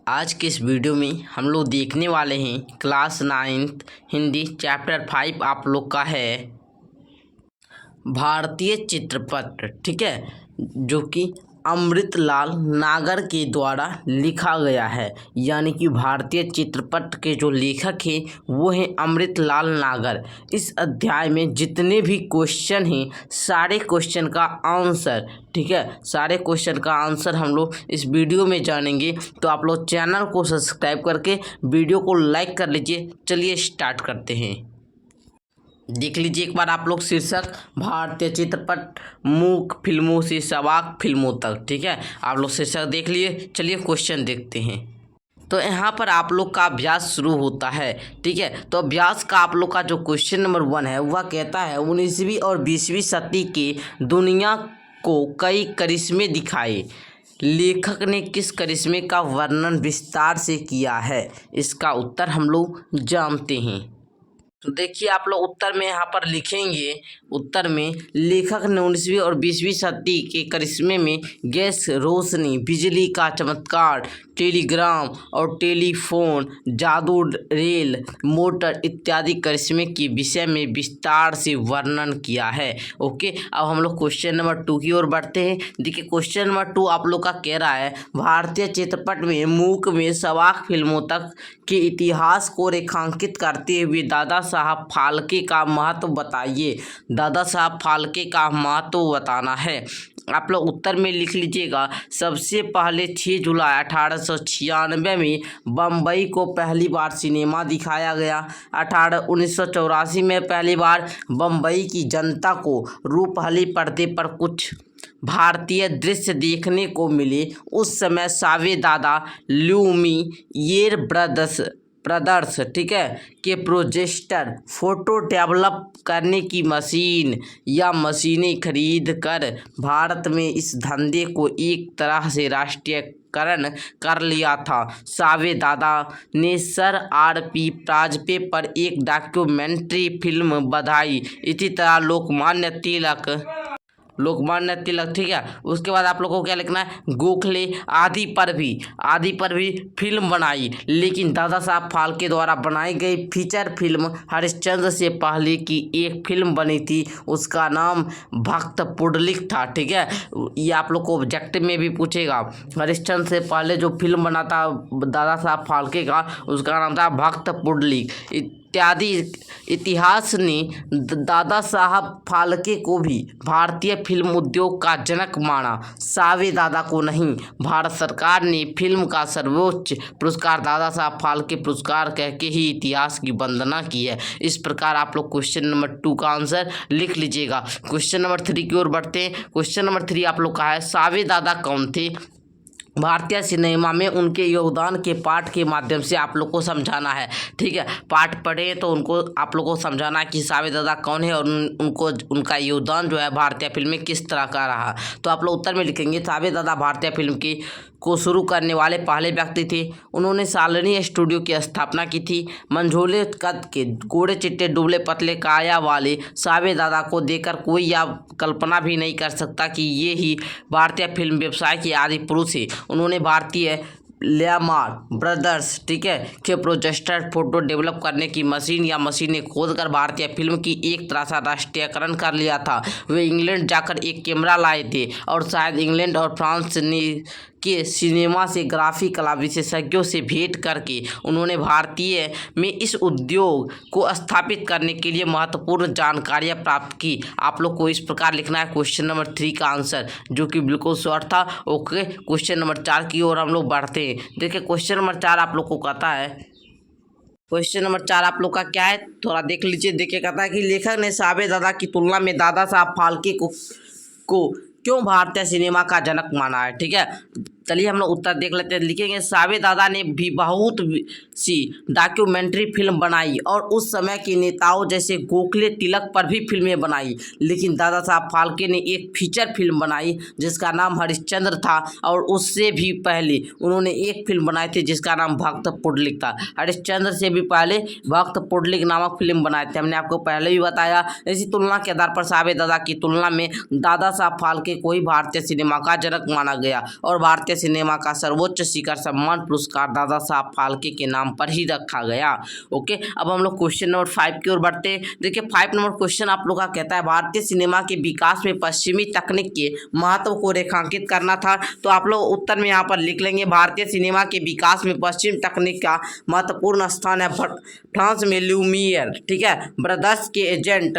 आज के इस वीडियो में हम लोग देखने वाले हैं क्लास 9th हिंदी चैप्टर 5 आप लोग का है भारतीय चित्रपट। ठीक है, जो कि अमृतलाल नागर के द्वारा लिखा गया है। यानी कि भारतीय चित्रपट के जो लेखक हैं वो हैं अमृतलाल नागर। इस अध्याय में जितने भी क्वेश्चन हैं सारे क्वेश्चन का आंसर, ठीक है, सारे क्वेश्चन का आंसर हम लोग इस वीडियो में जानेंगे। तो आप लोग चैनल को सब्सक्राइब करके वीडियो को लाइक कर लीजिए। चलिए स्टार्ट करते हैं। देख लीजिए एक बार आप लोग शीर्षक भारतीय चित्रपट मूक फिल्मों से सवाक फिल्मों तक। ठीक है, आप लोग शीर्षक देख लिए। चलिए क्वेश्चन देखते हैं। तो यहाँ पर आप लोग का अभ्यास शुरू होता है। ठीक है, तो अभ्यास का आप लोग का जो क्वेश्चन नंबर 1 है वह कहता है 19वीं और 20वीं सदी की दुनिया को कई करिश्मे दिखाए। लेखक ने किस करिश्मे का वर्णन विस्तार से किया है? इसका उत्तर हम लोग जानते हैं। तो देखिए आप लोग उत्तर में यहाँ पर लिखेंगे। उत्तर में लेखक ने 19वीं और 20वीं सदी के करिश्मे में गैस रोशनी, बिजली का चमत्कार, टेलीग्राम और टेलीफोन, जादू, रेल, मोटर इत्यादि करिश्मे के विषय में विस्तार से वर्णन किया है। ओके, अब हम लोग क्वेश्चन नंबर 2 की ओर बढ़ते हैं। देखिए क्वेश्चन नंबर 2 आप लोग का कह रहा है भारतीय चित्रपट में मूक में सवाक फिल्मों तक के इतिहास को रेखांकित करते हुए दादा साहब फाल्के का महत्व बताइए। दादा साहब फाल्के का महत्व बताना है। आप लोग उत्तर में लिख लीजिएगा। सबसे पहले 6 जुलाई 1896 में बम्बई को पहली बार सिनेमा दिखाया गया। 1984 में पहली बार बम्बई की जनता को रूपहली पर्दे पर कुछ भारतीय दृश्य देखने को मिले। उस समय सावेदादा ल्यूमियर ब्रदर्स, ठीक है, के प्रोजेक्टर, फोटो डेवलप करने की मशीन या मशीनें खरीद कर भारत में इस धंधे को एक तरह से राष्ट्रीयकरण कर लिया था। सावेदादा ने सर RP वाजपेयी पर एक डॉक्यूमेंट्री फिल्म बनाई। इसी तरह लोकमान्य तिलक, ठीक है। उसके बाद आप लोगों को क्या लिखना है? गोखले आदि पर भी फिल्म बनाई। लेकिन दादा साहब फाल्के द्वारा बनाई गई फीचर फिल्म हरिश्चंद्र से पहले की एक फिल्म बनी थी, उसका नाम भक्त पुंडलिक था। ठीक है, ये आप लोग को ऑब्जेक्टिव में भी पूछेगा। हरिश्चंद्र से पहले जो फिल्म बना था दादा साहब फाल्के का, उसका नाम था भक्त पुंडलिक इत्यादि। इतिहास ने दादा साहब फाल्के को भी भारतीय फिल्म उद्योग का जनक माना, सावेदादा को नहीं। भारत सरकार ने फिल्म का सर्वोच्च पुरस्कार दादा साहब फाल्के पुरस्कार कह के ही इतिहास की वंदना की है। इस प्रकार आप लोग क्वेश्चन नंबर 2 का आंसर लिख लीजिएगा। क्वेश्चन नंबर 3 की ओर बढ़ते हैं। क्वेश्चन नंबर 3 आप लोग का है सावेदादा कौन थे? भारतीय सिनेमा में उनके योगदान के पाठ के माध्यम से आप लोग को समझाना है। ठीक है, पाठ पढ़े तो उनको आप लोग को समझाना है कि सावेदादा कौन है और उनका योगदान जो है भारतीय फिल्म में किस तरह का रहा। तो आप लोग उत्तर में लिखेंगे सावेदादा भारतीय फिल्म को शुरू करने वाले पहले व्यक्ति थे। उन्होंने सालनी स्टूडियो की स्थापना की थी। मंझोले कद के, गोरे चिट्टे दुबले पतले काया वाले सावेदादा को देखकर कोई यह कल्पना भी नहीं कर सकता कि ये ही भारतीय फिल्म व्यवसाय के आदि पुरुष हैं। उन्होंने भारतीय ल्यूमियर ब्रदर्स, ठीक है, के प्रोजेक्टर, फोटो डेवलप करने की मशीन या मशीनें खोदकर भारतीय फिल्म की एक तरह से राष्ट्रीयकरण कर लिया था। वे इंग्लैंड जाकर एक कैमरा लाए थे और शायद इंग्लैंड और फ्रांस के सिनेमा से ग्राफिक कला विशेषज्ञों से भेंट करके उन्होंने भारतीय में इस उद्योग को स्थापित करने के लिए महत्वपूर्ण जानकारियां प्राप्त की। आप लोग को इस प्रकार लिखना है क्वेश्चन नंबर 3 का आंसर, जो कि बिल्कुल शॉर्ट था। ओके, क्वेश्चन नंबर 4 की ओर हम लोग बढ़ते हैं। देखिए क्वेश्चन नंबर 4 आप लोग को कहता है, क्वेश्चन नंबर 4 आप लोग का क्या है थोड़ा देख लीजिए। देखिए कहता है कि लेखक ने सावेदादा की तुलना में दादा साहब फाल्के को क्यों भारतीय सिनेमा का जनक माना है। ठीक है, चलिए हम लोग उत्तर देख लेते हैं। लिखेंगे सावेदादा ने भी बहुत सी डॉक्यूमेंट्री फिल्म बनाई और उस समय के नेताओं जैसे गोखले तिलक पर भी फिल्में बनाई। लेकिन दादा साहब फाल्के ने एक फीचर फिल्म बनाई जिसका नाम हरिश्चंद्र था और उससे भी पहले उन्होंने एक फिल्म बनाई थी जिसका नाम भक्त पुंडलिक था। हरिश्चंद्र से भी पहले भक्त पुंडलिक नामक फिल्म बनाए थे, हमने आपको पहले भी बताया। इसी तुलना के आधार पर सावेदादा की तुलना में दादा साहब फाल्के को ही भारतीय सिनेमा का जनक माना गया और भारतीय सिनेमा का सर्वोच्च शिखर सम्मान पुरस्कार दादा साहब फाल्के के नाम पर ही रखा गया। ओके, अब हम लोग क्वेश्चन नंबर 5 की ओर बढ़ते हैं। देखिए 5 नंबर क्वेश्चन आप लोग का कहता है भारतीय सिनेमा के विकास में पश्चिमी तकनीक के महत्व को रेखांकित करना था। तो आप लोग उत्तर में यहाँ पर लिख लेंगे भारतीय सिनेमा के विकास में पश्चिम तकनीक का महत्वपूर्ण स्थान है। फ्रांस में ल्यूमियर, ठीक है, ब्रदर्स के एजेंट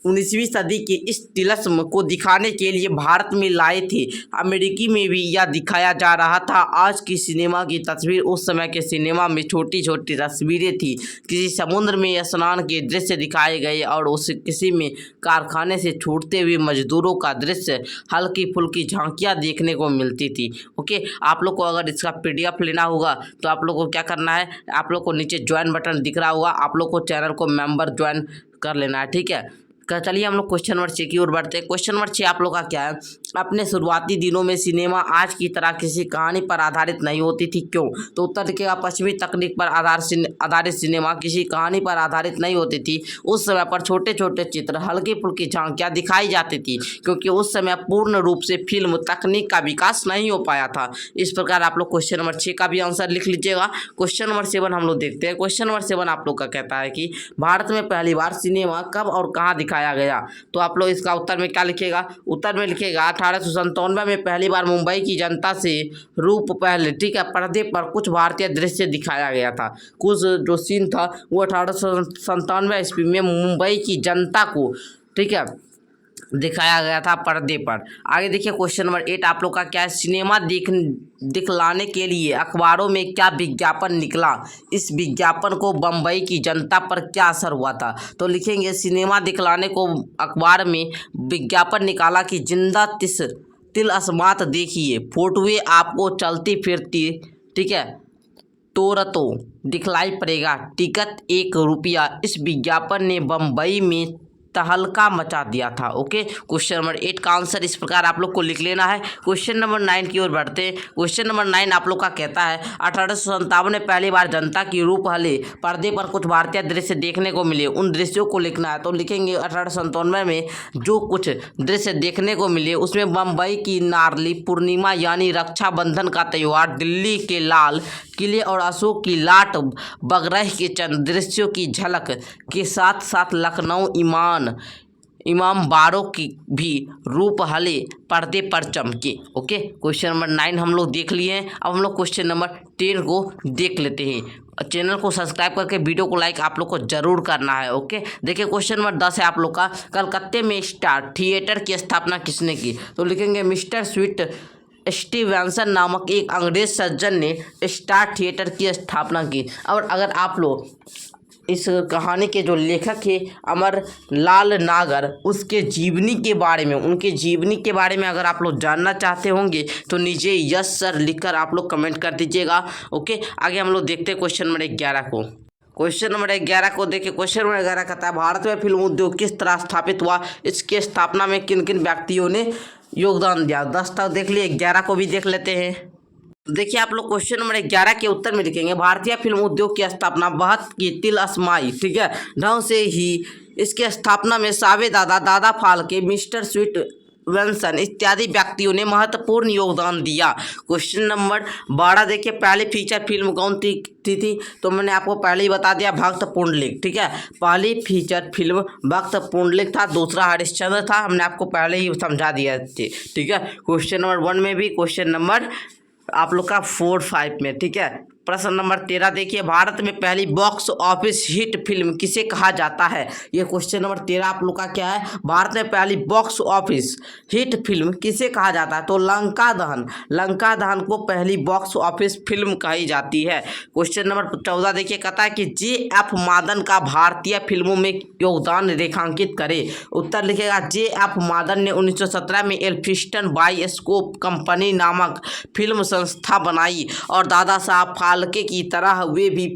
19वीं सदी के इस तिलस्म को दिखाने के लिए भारत में लाए थे। अमेरिकी में भी यह दिखाया जा रहा था। आज की सिनेमा की तस्वीर उस समय के सिनेमा में छोटी छोटी तस्वीरें थी। किसी समुद्र में स्नान के दृश्य दिखाए गए और उस किसी में कारखाने से छूटते हुए मजदूरों का दृश्य, हल्की फुल्की झांकियाँ देखने को मिलती थी। ओके, आप लोग को अगर इसका PDF लेना होगा तो आप लोग को क्या करना है, आप लोग को नीचे ज्वाइन बटन दिख रहा होगा, आप लोग को चैनल को मेंबर ज्वाइन कर लेना है, ठीक है। चलिए हम लोग क्वेश्चन नंबर 6 की ओर बढ़ते हैं। क्वेश्चन नंबर 6 आप लोग का क्या है, अपने शुरुआती दिनों में सिनेमा आज की तरह किसी कहानी पर आधारित नहीं होती थी, क्यों? तो उत्तर दिखेगा पश्चिमी तकनीक पर आधारित सिनेमा किसी कहानी पर आधारित नहीं होती थी। उस समय पर छोटे छोटे चित्र, हल्की फुल्की झांकियाँ दिखाई जाती थी, क्योंकि उस समय पूर्ण रूप से फिल्म तकनीक का विकास नहीं हो पाया था। इस प्रकार आप लोग क्वेश्चन नंबर 6 का भी आंसर लिख लीजिएगा। क्वेश्चन नंबर 7 हम लोग देखते हैं। क्वेश्चन नंबर 7 आप लोग का कहता है कि भारत में पहली बार सिनेमा कब और कहाँ दिखाया गया? तो आप लोग इसका उत्तर में क्या लिखेगा, उत्तर में लिखेगा 1897 में पहली बार मुंबई की जनता से रूप पहले, ठीक है, पर्दे पर कुछ भारतीय दृश्य दिखाया गया था। कुछ जो सीन था वो 1897 ईस्वी में मुंबई की जनता को, ठीक है, दिखाया गया था पर्दे पर। आगे देखिए क्वेश्चन नंबर 8 आप लोग का क्या है, सिनेमा दिखलाने के लिए अखबारों में क्या विज्ञापन निकला? इस विज्ञापन को बम्बई की जनता पर क्या असर हुआ था? तो लिखेंगे सिनेमा दिखलाने को अखबार में विज्ञापन निकाला कि जिंदा तिल अस्मात देखिए, फोटोएं आपको चलती फिरती, ठीक है, तो दिखलाई पड़ेगा, टिकट 1 रुपया। इस विज्ञापन ने बम्बई में तहलका मचा दिया था। ओके, क्वेश्चन नंबर 8 का आंसर इस प्रकार आप लोग को लिख लेना है। क्वेश्चन नंबर 9 की ओर बढ़ते हैं। क्वेश्चन नंबर 9 आप लोग का कहता है 1857 में पहली बार जनता की रूप हले पर्दे पर कुछ भारतीय दृश्य देखने को मिले, उन दृश्यों को लिखना है। तो लिखेंगे 1897 में जो कुछ दृश्य देखने को मिले उसमें बम्बई की नारली पूर्णिमा यानी रक्षाबंधन का त्यौहार, दिल्ली के लाल किले और अशोक की लाट बगरह के चंद दृश्यों की झलक के साथ साथ लखनऊ इमाम बाड़ों की भी रूप हले पर्दे पर चमके। ओके, क्वेश्चन नंबर 9 हम लोग देख लिए हैं। अब हम लोग क्वेश्चन नंबर 10 को देख लेते हैं। चैनल को सब्सक्राइब करके वीडियो को लाइक आप लोग को जरूर करना है। ओके, देखिए क्वेश्चन नंबर 10 है आप लोग का, कलकत्ते में स्टार थिएटर की स्थापना किसने की? तो लिखेंगे मिस्टर स्वीट स्टीवेंसन नामक एक अंग्रेज सज्जन ने स्टार थिएटर की स्थापना की। और अगर आप लोग इस कहानी के जो लेखक है अमर लाल नागर, उसके जीवनी के बारे में, उनके जीवनी के बारे में अगर आप लोग जानना चाहते होंगे तो नीचे यस सर लिखकर आप लोग कमेंट कर दीजिएगा। ओके, आगे हम लोग देखते हैं क्वेश्चन नंबर 11 को। क्वेश्चन नंबर 11 को देखिए। क्वेश्चन नंबर 11 कहता है भारत में फिल्म उद्योग किस तरह स्थापित हुआ? इसके स्थापना में किन किन व्यक्तियों ने योगदान दिया? 10 तक देख लिए, 11 को भी देख लेते हैं। देखिए आप लोग क्वेश्चन नंबर 11 के उत्तर में लिखेंगे भारतीय फिल्म उद्योग की स्थापना बहुत की तिल अस्माई, ठीक है, ढंग से ही इसके स्थापना में सावे दादा फाल्के, मिस्टर स्वीट वेंसन इत्यादि व्यक्तियों ने महत्वपूर्ण योगदान दिया। क्वेश्चन नंबर 12 देखिए, पहली फीचर फिल्म कौन थी? तो मैंने आपको पहले ही बता दिया, भक्त पुंडलिक, ठीक है, पहली फीचर फिल्म भक्त पुंडलिक था, दूसरा हरिश्चंद्र था, हमने आपको पहले ही समझा दिया थे, ठीक है। क्वेश्चन नंबर 1 में भी, क्वेश्चन नंबर आप लोग का 4, 5 में, ठीक है। प्रश्न नंबर 13 देखिए, भारत में पहली बॉक्स ऑफिस हिट फिल्म किसे कहा जाता है? ये क्वेश्चन नंबर 13 आप लोग का क्या है, भारत में पहली बॉक्स ऑफिस हिट फिल्म किसे कहा जाता है? तो लंका दहन को पहली बॉक्स ऑफिस फिल्म कही जाती है। क्वेश्चन नंबर 14 देखिए, कहता है कि J.F. मादन का भारतीय फिल्मों में योगदान रेखांकित करे। उत्तर लिखेगा J.F. मादन ने 1917 में एल्फिंस्टन बायोस्कोप कंपनी नामक फिल्म संस्था बनाई और दादा साहब फाल्के की तरह वे भी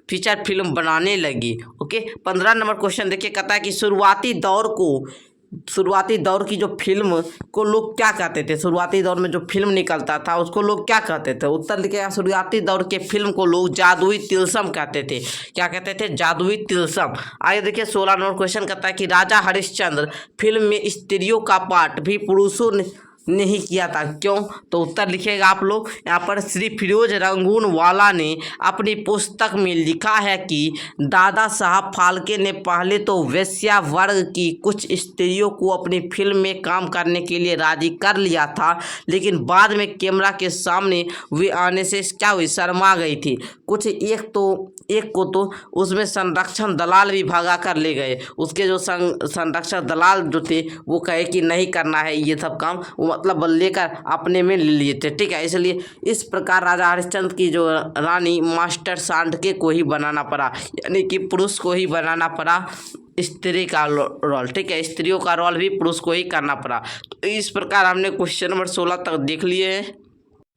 फीचर फिल्म बनाने लगे। ओके, 15 नंबर क्वेश्चन देखिए, कहता है कि शुरुआती दौर की जो फिल्म को लोग क्या कहते थे? शुरुआती दौर में जो फिल्म निकलता था उसको लोग क्या कहते थे? उत्तर लिखेगा शुरुआती दौर के फिल्म को लोग जादुई तिलस्म कहते थे। क्या कहते थे? जादुई तिलस्म। आगे देखिए 16 नंबर क्वेश्चन कहता है कि राजा हरिश्चंद्र फिल्म में स्त्रियों का पार्ट भी पुरुषों नहीं किया था। क्यों? तो उत्तर लिखेगा आप लोग यहाँ पर। श्री फिरोज रंगूनवाला ने अपनी पुस्तक में लिखा है कि दादा साहब फाल्के ने पहले तो वेश्या वर्ग की कुछ स्त्रियों को अपनी फिल्म में काम करने के लिए राजी कर लिया था, लेकिन बाद में कैमरा के सामने वे आने से क्या हुई, शर्मा गई थी। कुछ एक को तो उसमें संरक्षण दलाल भी भगा कर ले गए। उसके जो संरक्षण दलाल जो थे वो कहे कि नहीं करना है ये सब काम, वो मतलब लेकर अपने में ले लिए थे। ठीक है, इसलिए इस प्रकार राजा हरिश्चंद्र की जो रानी मास्टर सांडके को ही बनाना पड़ा, यानी कि पुरुष को ही बनाना पड़ा स्त्री का रोल। ठीक है, स्त्रियों का रोल भी पुरुष को ही करना पड़ा। तो इस प्रकार हमने क्वेश्चन नंबर 16 तक देख लिए हैं।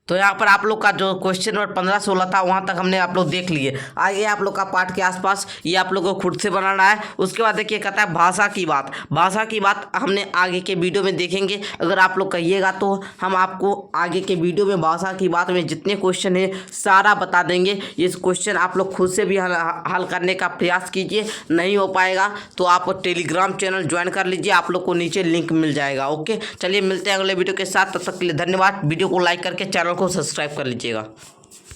तो यहाँ पर आप लोग का जो क्वेश्चन नंबर 15-16 था वहाँ तक हमने आप लोग देख लिए। आगे आप लोग का पाठ के आसपास ये आप लोग को खुद से बनाना है। उसके बाद देखिए कहता है भाषा की बात। भाषा की बात हमने आगे के वीडियो में देखेंगे। अगर आप लोग कहिएगा तो हम आपको आगे के वीडियो में भाषा की बात में जितने क्वेश्चन है सारा बता देंगे। ये क्वेश्चन आप लोग खुद से भी हल करने का प्रयास कीजिए। नहीं हो पाएगा तो आप टेलीग्राम चैनल ज्वाइन कर लीजिए, आप लोग को नीचे लिंक मिल जाएगा। ओके, चलिए मिलते हैं अगले वीडियो के साथ। तब तक के लिए धन्यवाद। वीडियो को लाइक करके चैनल को सब्सक्राइब कर लीजिएगा।